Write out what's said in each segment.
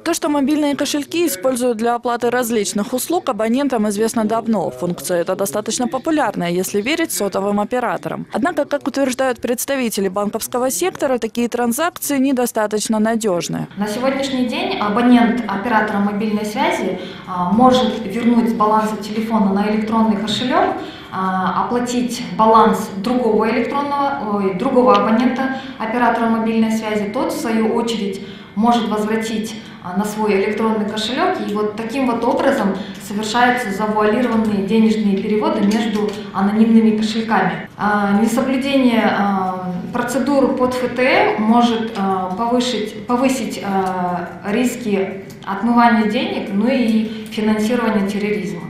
То, что мобильные кошельки используют для оплаты различных услуг, абонентам известно давно. Функция эта достаточно популярная, если верить сотовым операторам. Однако, как утверждают представители банковского сектора, такие транзакции недостаточно надежны. На сегодняшний день абонент оператора мобильной связи может вернуть с баланса телефона на электронный кошелек, оплатить баланс другого абонента оператора мобильной связи. Тот, в свою очередь, может возвратить на свой электронный кошелек, и вот таким вот образом совершаются завуалированные денежные переводы между анонимными кошельками. Несоблюдение процедур под ФТМ может повысить риски отмывания денег, ну и финансирования терроризма.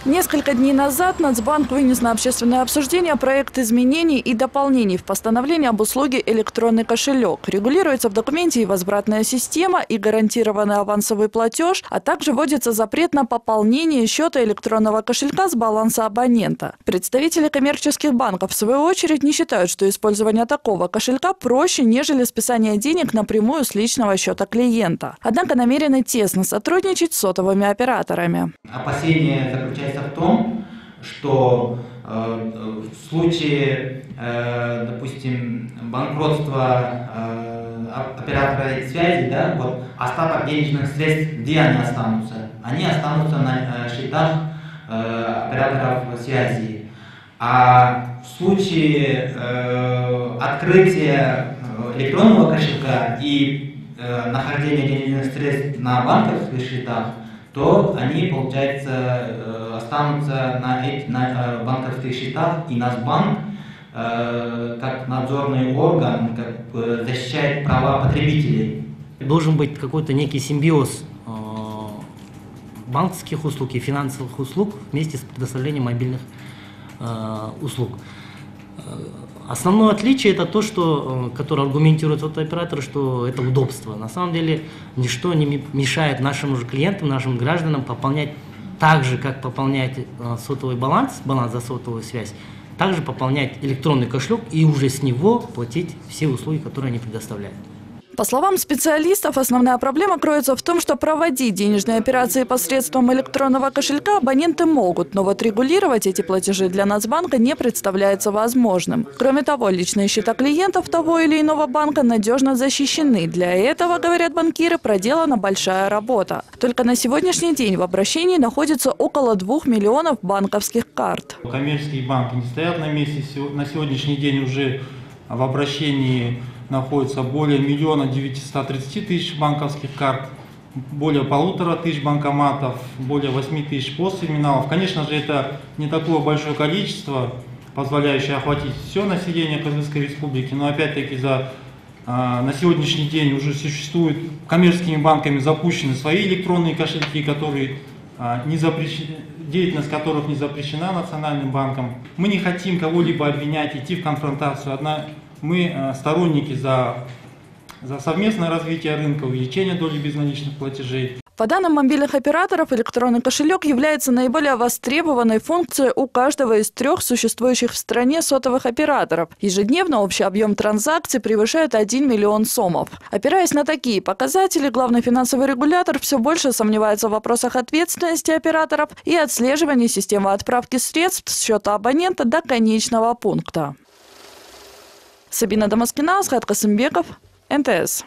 Несколько дней назад Нацбанк вынес на общественное обсуждение проект изменений и дополнений в постановление об услуге «Электронный кошелек». Регулируется в документе и возвратная система, и гарантированный авансовый платеж, а также вводится запрет на пополнение счета электронного кошелька с баланса абонента. Представители коммерческих банков, в свою очередь, не считают, что использование такого кошелька проще, нежели списание денег напрямую с личного счета клиента. Однако намерены тесно сотрудничать с сотовыми операторами. Опасение заключается в том, что в случае, допустим, банкротства оператора связи, да, вот, остаток денежных средств, где они останутся? Они останутся на счетах операторов связи. А в случае открытия электронного кошелька и нахождения денежных средств на банковских счетах, то они, получается, останутся на банковских счетах, и Нацбанк, как надзорный орган, как защищает права потребителей. Должен быть какой-то некий симбиоз банковских услуг и финансовых услуг вместе с предоставлением мобильных услуг. Основное отличие это то, которое аргументирует оператор, что это удобство. На самом деле ничто не мешает нашим же клиентам, нашим гражданам пополнять так же, как пополнять сотовый баланс за сотовую связь, также пополнять электронный кошелек и уже с него платить все услуги, которые они предоставляют. По словам специалистов, основная проблема кроется в том, что проводить денежные операции посредством электронного кошелька абоненты могут, но вот регулировать эти платежи для Нацбанка не представляется возможным. Кроме того, личные счета клиентов того или иного банка надежно защищены. Для этого, говорят банкиры, проделана большая работа. Только на сегодняшний день в обращении находится около 2 миллионов банковских карт. Коммерческие банки не стоят на месте. На сегодняшний день уже в обращении находится более 1 930 000 банковских карт, более 1500 банкоматов, более 8000 посттерминалов. Конечно же, это не такое большое количество, позволяющее охватить все население Кыргызской республики, но опять-таки на сегодняшний день уже существуют коммерческими банками запущены свои электронные кошельки, деятельность которых не запрещена Национальным банком. Мы не хотим кого-либо обвинять, идти в конфронтацию. Мы сторонники за совместное развитие рынка, увеличение доли безналичных платежей. По данным мобильных операторов, электронный кошелек является наиболее востребованной функцией у каждого из 3 существующих в стране сотовых операторов. Ежедневно общий объем транзакций превышает 1 миллион сомов. Опираясь на такие показатели, главный финансовый регулятор все больше сомневается в вопросах ответственности операторов и отслеживания системы отправки средств с счета абонента до конечного пункта. Сабина Дамаскина, Асхат Касымбеков, НТС.